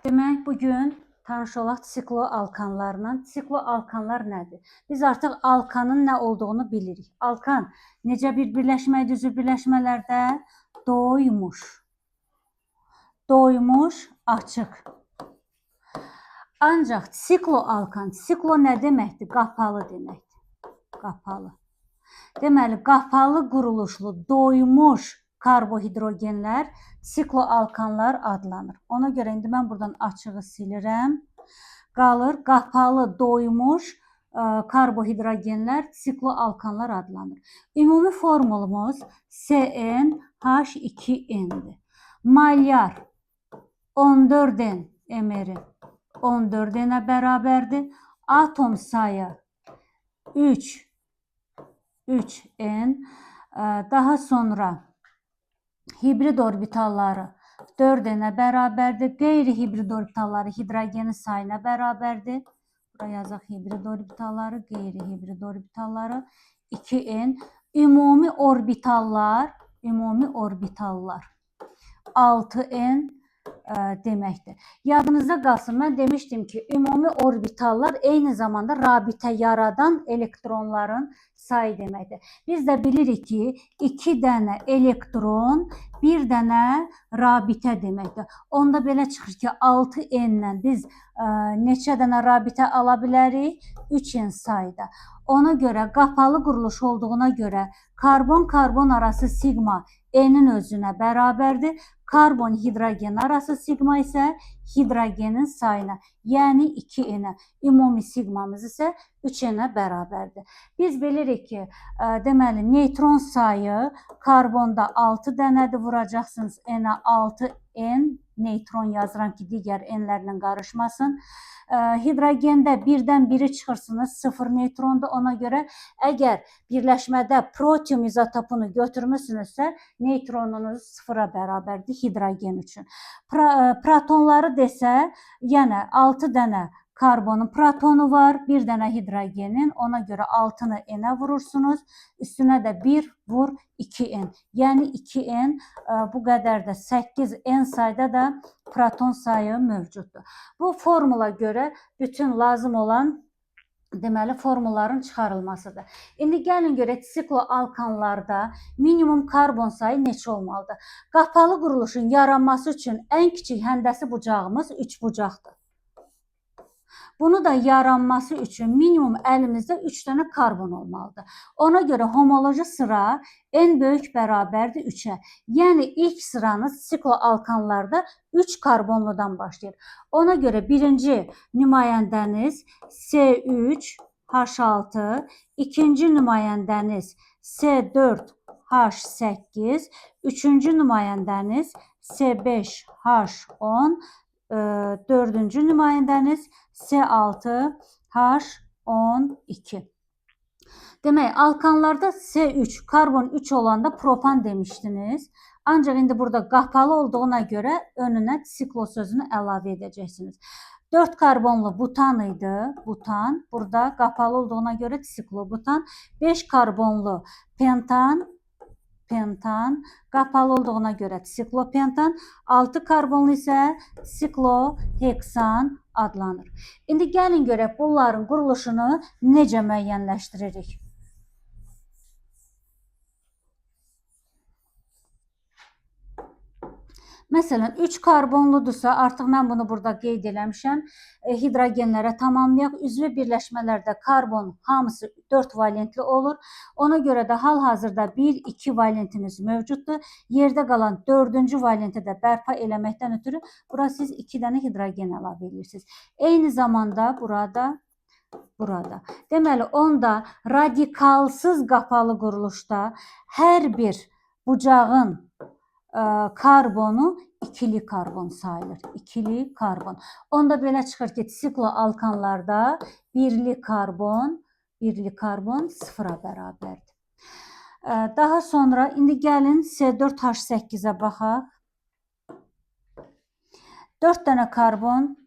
Demək, bugün tanış olaq sikloalkanlarla. Sikloalkanlar nədir? Biz artıq alkanın nə olduğunu bilirik. Alkan necə bir birləşmədir üzv birləşmələrdə? Doymuş. Doymuş, açıq. Ancaq sikloalkan, siklo nə deməkdir? Qapalı deməkdir. Qapalı. Deməli, qapalı quruluşlu, doymuş karbohidrogenlər sikloalkanlar adlanır. Ona görə indi mən buradan açığı silirəm. Qalır, qapalı, doymuş karbohidrogenlər sikloalkanlar adlanır. Ümumi formulumuz CnH2n-dir. Malyar 14n emeri 14n-ə bərabərdir. Atom sayı 3n. Daha sonra hibrid orbitalları 4n-ə bərabərdir. Qeyri-hibrid orbitalları hidrogenin sayına bərabərdir. Buraya yazaq hibrid orbitalları, qeyri-hibrid orbitalları 2n. Ümumi orbitallar 6n deməkdir. Yadınızda qalsın, mən demişdim ki, ümumi orbitallar eyni zamanda rabitə yaradan elektronların sayı deməkdir. Biz də bilirik ki, 2 dənə elektron, 1 dənə rabitə deməkdir. Onda belə çıxır ki, 6n-lə biz neçə dənə rabitə ala bilərik? 3n sayda. Ona görə qapalı quruluş olduğuna görə karbon-karbon arası sigma n-in özünə bərabərdir. Karbon-hidrogen arası sigma isə hidrogenin sayına, yəni 2n-ə. Ümumi sigmamız isə 3n-ə bərabərdir. Biz bilirik ki, deməli, neytron sayı karbonda 6 dənədir, vuracaqsınız n-ə 6n, neytron yazıram ki, digər n-lərlə qarışmasın. Hidrogende birdən biri çıxırsınız, 0 neytrondur. Ona görə əgər birləşmədə protium izotopunu götürmüsünüzsə, neytronunuz 0-a bərabərdir hidrogen üçün. Protonları desə, yəni 6 dənə karbonun protonu var, 1 dənə hidrogenin. Ona görə 6-nı n-ə vurursunuz. Üstünə də 1 vur 2n. Yəni 2n bu qədər də 8n sayda da proton sayı mövcuddur. Bu formula görə bütün lazım olan deməli formulların çıxarılmasıdır. İndi gəlin görək sikloalkanlarda minimum karbon sayı neçə olmalıdır? Qapalı quruluşun yaranması üçün ən kiçik həndəsi bucağımız 3 bucaqdır. Bunu da yaranması üçün minimum əlimizdə 3 dənə karbon olmalıdır. Ona görə homoloji sıra n böyük bərabərdir 3-ə. Yəni ilk sıranız sikloalkanlarda 3 karbonludan başlayır. Ona görə birinci nümayəndəniz C3H6, ikinci nümayəndəniz C4H8, üçüncü nümayəndəniz C5H10, dördüncü nümayəndəniz C6H12. Demək, alkanlarda C3, karbon 3 olanda propan demişdiniz. Ancaq indi burada qapalı olduğuna görə önünə siklo sözünü əlavə edəcəksiniz. 4 karbonlu butan idi, butan. Burada qapalı olduğuna görə siklobutan. 5 karbonlu pentan, pentan. Qapalı olduğuna görə siklopentan. 6 karbonlu isə sikloheksan adlanır. İndi gəlin görək bunların quruluşunu necə müəyyənləşdiririk? Məsələn, 3 karbonludursa, artıq mən bunu burada qeyd eləmişəm, hidrogenlərə tamamlayaq. Üzvü birləşmələrdə karbon hamısı 4 valentli olur. Ona görə də hal-hazırda 1-2 valentimiz mövcuddur. Yerdə qalan 4-cü valenti də bərpa eləməkdən ötürü bura siz 2 dənə hidrogen əlavə edirsiniz. Eyni zamanda burada. Deməli, onda radikalsız qapalı quruluşda hər bir bucağın karbonu ikili karbon sayılır. İkili karbon. Onda belə çıxır ki, sikloalkanlarda birli karbon 0-a bərabərdir. Daha sonra indi gəlin C4H8-ə baxaq. 4 dənə karbon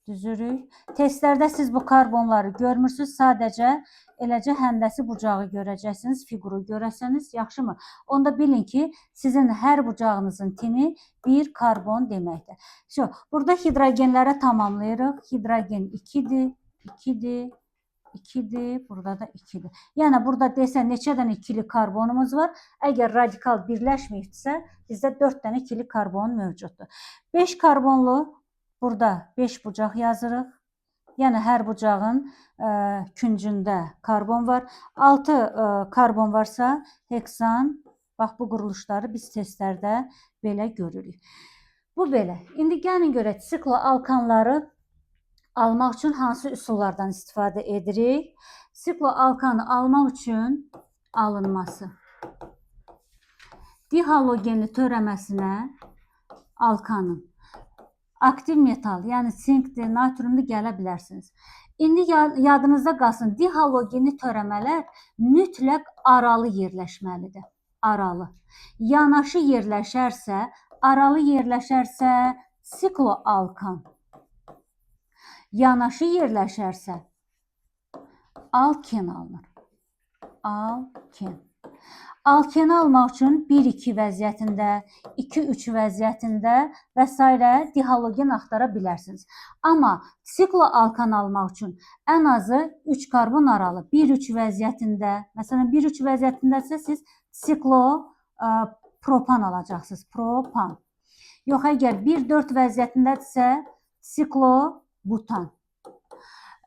düzürük. Testlərdə siz bu karbonları görmürsünüz. Sadəcə eləcə həndəsi bucağı görəcəksiniz, fiquru görərsəniz, yaxşımı? Onda bilin ki, sizin hər bucağınızın tini bir karbon deməkdir. Burada hidrogenləri tamamlayırıq. Hidrogen 2-dir, 2-dir, 2-dir, burada da 2-dir. Yəni, burada desən neçədən ikili karbonumuz var? Əgər radikal birləşməyibsə, bizdə 4 dənə ikili karbon mövcuddur. 5 karbonlu, burada 5 bucaq yazırıq. Yəni, hər bucağın küncündə karbon var. 6 karbon varsa, heksan, bax, bu quruluşları biz testlərdə belə görürük. Bu belə. İndi gəlin görək, sikloalkanları almaq üçün hansı üsullardan istifadə edirik? Sikloalkanı almaq üçün alınması. Dihalogenli törəməsinə alkanın aktiv metal, yəni sinkdir, natriumdur, gələ bilərsiniz. İndi yadınızda qalsın, dihalogenli törəmələr mütləq aralı yerləşməlidir. Aralı. Yanaşı yerləşərsə, aralı yerləşərsə sikloalkan. Yanaşı yerləşərsə alken alınır. Alken. Alkeni almaq üçün 1-2 vəziyyətində, 2-3 vəziyyətində və s. dihalogen axtara bilərsiniz. Amma sikloalkan almaq üçün ən azı 3 karbon aralı 1-3 vəziyyətində, məsələn 1-3 vəziyyətindəsə siz siklopropan alacaqsınız. Propan. Yox, əgər 1-4 vəziyyətindədirsə siklobutan.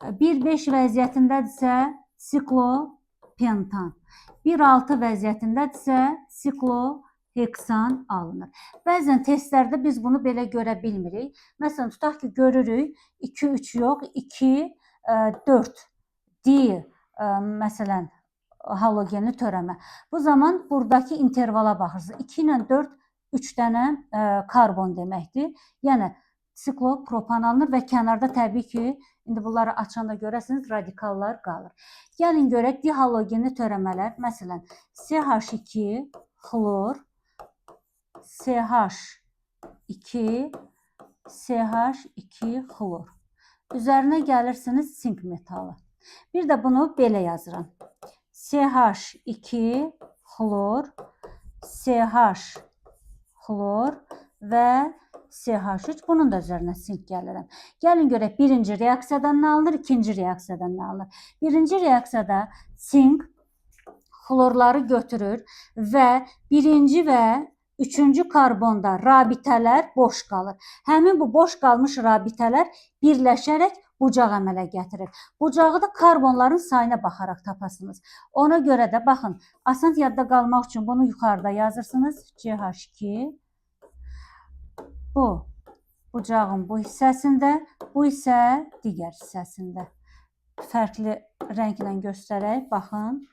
1-5 vəziyyətindədirsə siklopentan. 1-6 vəziyyətindədirsə sikloheksan alınır. Bəzən testlərdə biz bunu belə görə bilmirik. Məsələn, tutaq ki, görürük 2-3 yox, 2-4 di, məsələn, halogenli törəmə. Bu zaman buradakı intervala baxırsınız. 2 ilə 4, 3 dənə karbon deməkdir. Yəni, siklopropan alınır və kənarda təbii ki, indi bunları açanda görəsiniz, radikallar qalır. Gəlin görək, dihalogenli törəmələr, məsələn, CH2 xlor, CH2, CH2 xlor. Üzərinə gəlirsiniz sink metalı. Bir də bunu belə yazıram. CH2 xlor, CH xlor və CH3, bunun da üzərinə sink gəlirəm. Gəlin görək, birinci reaksiyadan nə alınır, ikinci reaksiyadan nə alınır. Birinci reaksiyada sink xlorları götürür və birinci və üçüncü karbonda rabitələr boş qalır. Həmin bu boş qalmış rabitələr birləşərək bucaq əmələ gətirir. Bucağı da karbonların sayına baxaraq tapasınız. Ona görə də, baxın, asan yadda qalmaq üçün bunu yuxarıda yazırsınız. CH2. Bu, bucağın bu hissəsində, bu isə digər hissəsində. Fərqli rənglə göstərək, baxın.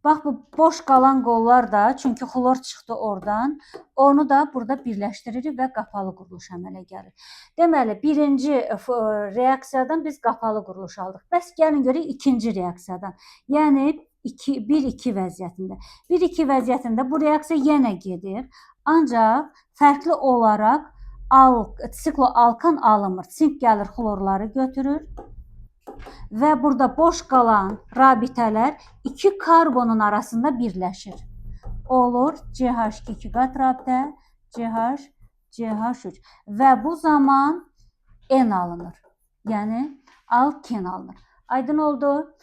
Bax, bu boş qalan qollar da, çünki xlor çıxdı oradan, onu da burada birləşdiririk və qapalı quruluş əmələ gəlir. Deməli, birinci reaksiyadan biz qapalı quruluş aldıq. Bəs gəlin görək ikinci reaksiyadan. Yəni, 1-2 vəziyyətində. 1-2 vəziyyətində bu reaksiya yenə gedir. Ancaq fərqli olaraq sikloalkan alınmır. Sink gəlir, xlorları götürür və burada boş qalan rabitələr 2 karbonun arasında birləşir. Olur CH2 2 qat rabitə, CH3 və bu zaman N alınır. Yəni alken alınır. Aydın oldu.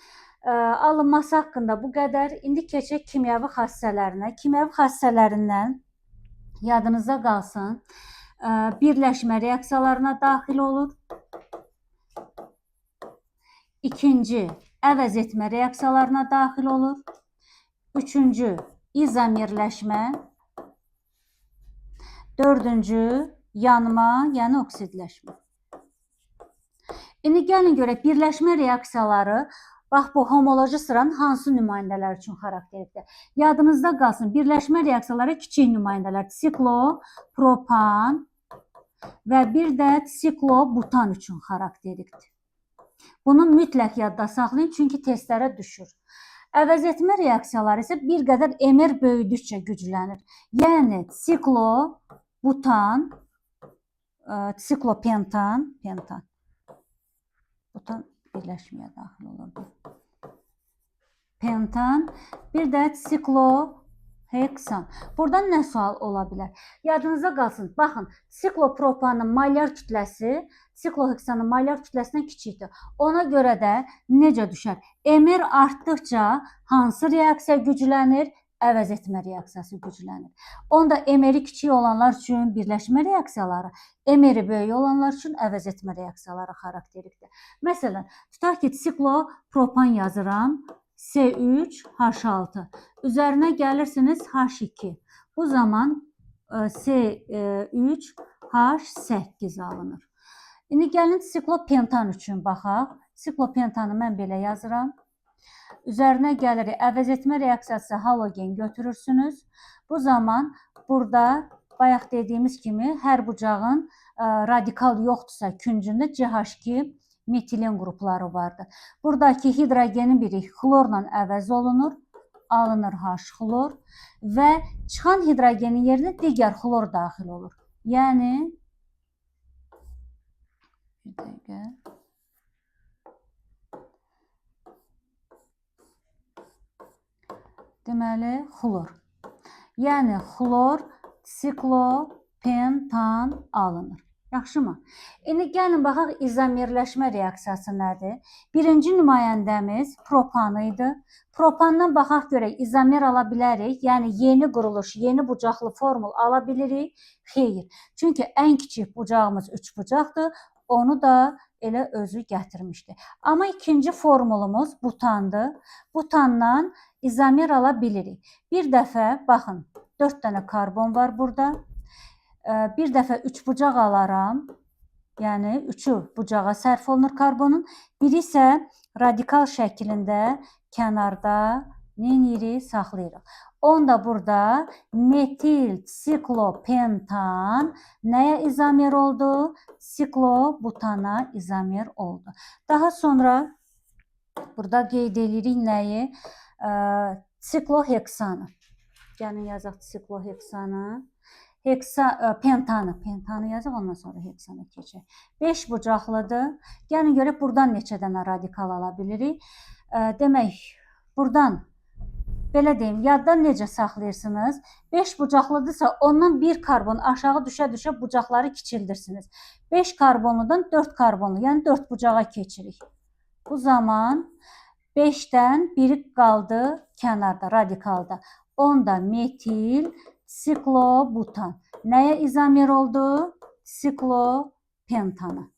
Alınması haqqında bu qədər. İndi keçək kimyəvi xassələrinə. Kimyəvi xassələrindən yadınızda qalsın, birləşmə reaksiyalarına daxil olur. İkinci, əvəz etmə reaksiyalarına daxil olur. Üçüncü, izomerləşmə. Dördüncü, yanma, yəni oksidləşmə. İndi gəlin görək, birləşmə reaksiyaları, bax, bu homoloji sıranın hansı nümayəndələr üçün xarakterlikdir? Yadınızda qalsın, birləşmə reaksiyaları kiçik nümayəndələr, siklopropan və bir də siklobutan üçün xarakterlikdir. Bunu mütləq yadda saxlayın, çünki testlərə düşür. Əvəz etmə reaksiyaları isə bir qədər emer böyüdükcə güclənir. Yəni, siklobutan Siklopentan, butan birləşməyə daxil olurdu. Pentan, bir də sikloheksan. Buradan nə sual ola bilər? Yadınızda qalsın. Baxın, siklopropanın molyar kütləsi sikloheksanın molyar kütləsindən kiçikdir. Ona görə də necə düşər? Mr artdıqca hansı reaksiya güclənir? Əvəz etmə reaksiyası güclənir. Onda Mr-i kiçik olanlar üçün birləşmə reaksiyaları, Mr-i böyük olanlar üçün əvəz etmə reaksiyaları xarakterikdir. Məsələn, tutaq ki, siklopropan yazıram. C3H6. Üzərinə gəlirsiniz H2. Bu zaman C3H8 alınır. İndi gəlin siklopentan üçün baxaq. Siklopentanı mən belə yazıram. Üzərinə gəlirik. Əvəz etmə reaksiyası halogen götürürsünüz. Bu zaman burada bayaq dediyimiz kimi hər bucağın radikal yoxdursa küncündə CH2 metilin qrupları vardır. Buradakı hidrogenin biri xlorla əvəz olunur. Alınır H-xlor və çıxan hidrogenin yerinə digər xlor daxil olur. Yəni bir dəqiqə. Deməli, xlor. Yəni xlor siklopentan alınır. Yaxşımı? İndi gəlin baxaq izomerləşmə reaksiyası nədir? Birinci nümayəndəmiz propan idi. Propandan baxaq görək izomer ala bilərik. Yəni yeni quruluş, yeni bucaqlı formul ala bilirik. Xeyr. Çünki ən kiçik bucağımız 3 bucaqdır. Onu da elə özü gətirmişdi. Amma ikinci formulumuz butandır. Butandan izomer ala bilirik. Bir dəfə baxın 4 dənə karbon var burada. Bir dəfə 3 bucaq alaram. Yəni 3'ü bucağa sərf olunur karbonun. Biri isə radikal şəklində kənarda neyini saxlayırıq. Onda burada metil siklopentan nəyə izomer oldu? Siklobutana izomer oldu. Daha sonra burada qeyd edirik nəyi? Sikloheksanı. Gəlin yazaq sikloheksanı. Pentanı yazaq, ondan sonra heksana keçək. 5 bucaqlıdır. Gəlin görək buradan neçə dənə radikal ala bilirik. Demək, buradan belə deyim, yaddan necə saxlayırsınız? 5 bucaqlıdırsa ondan bir karbon aşağı düşə-düşə bucaqları kiçildirsiniz. 5 karbonludan 4 karbonlu, yəni 4 bucağa keçirik. Bu zaman 5-dən biri qaldı kənarda, radikalda. Onda metil siklobutan. Nəyə izomer oldu? Siklopentanı.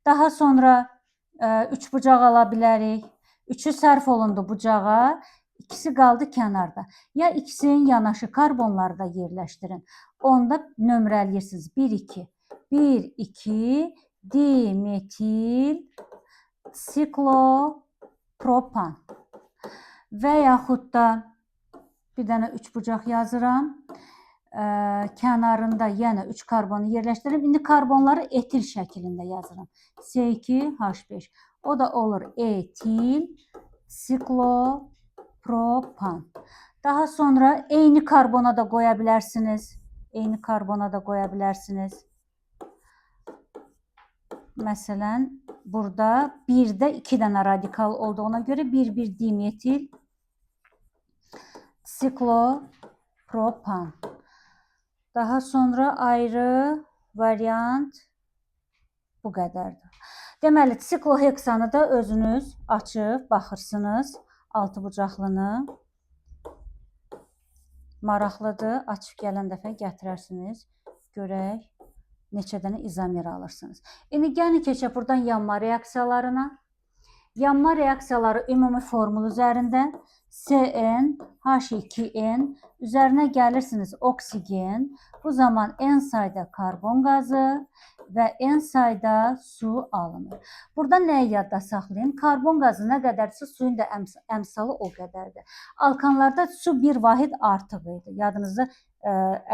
Daha sonra 3 bucaq ala bilərik. 3'ü sərf olundu bucağa. İkisi qaldı kənarda. Ya ikisinin yanaşı karbonları da yerləşdirin. Onda nömrələyirsiniz. 1-2. 1-2 dimetil siklopropan. Və yaxud da bir dənə 3 bucaq yazıram. Kənarında yenə 3 karbonu yerləşdirim. İndi karbonları etil şəklində yazıram. C2H5. O da olur etil siklopropan. Daha sonra eyni karbona da qoya bilərsiniz. Eyni karbona da qoya bilərsiniz. Məsələn, burada 1-də 2 dənə radikal olduğuna görə 1-1 dimetil siklopropan. Daha sonra ayrı variant bu qədərdir. Deməli, sikloheksanı da özünüz açıb baxırsınız. 6 bucaqlını. Maraqlıdır. Açıb gələn dəfə gətirərsiniz. Görək neçə dənə izomer alırsınız. İndi gəlin keçək buradan yanma reaksiyalarına. Yanma reaksiyaları ümumi formul üzərində CN, H2N, üzərinə gəlirsiniz oksigen. Bu zaman N sayda karbon qazı və N sayda su alınır. Burada nəyi yadda saxlayın? Karbon qazı nə qədərsə suyun da əmsalı o qədərdir. Alkanlarda su bir vahid artıq idi. Yadınızda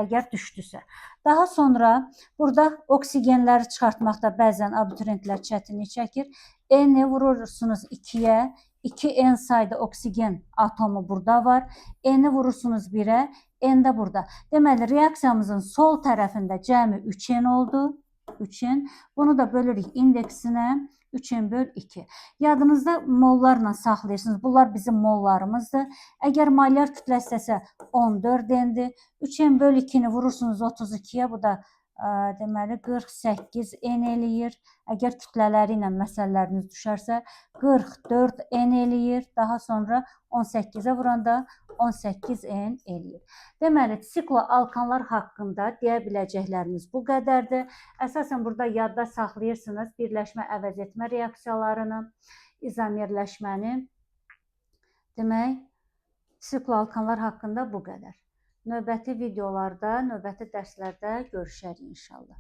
əgər düşdüsə. Daha sonra burada oksigenləri çıxartmaqda bəzən abituriyentlər çətinlik çəkir. N-i vurursunuz 2-yə. 2N sayda oksigen atomu burada var. N-i vurursunuz 1-ə. N də burada. Deməli, reaksiyamızın sol tərəfində cəmi 3N oldu. 3-in. Bunu da bölürük indeksinə 3-in böl 2. Yadınızda mollarla saxlayırsınız. Bunlar bizim mollarımızdır. Əgər molyar kütləsi isə 14N-dir. 3-in böl 2-ni vurursunuz 32-yə. Bu da deməli 48N eləyir. Əgər kütlələri ilə məsələləriniz düşərsə 44N eləyir. Daha sonra 18-ə vuranda 18N eləyir. Deməli, sikloalkanlar haqqında deyə biləcəkləriniz bu qədərdir. Əsasən burada yadda saxlayırsınız birləşmə əvəz etmə reaksiyalarını, izomerləşməni. Demək, sikloalkanlar haqqında bu qədər. Növbəti videolarda, növbəti dərslərdə görüşərik inşallah.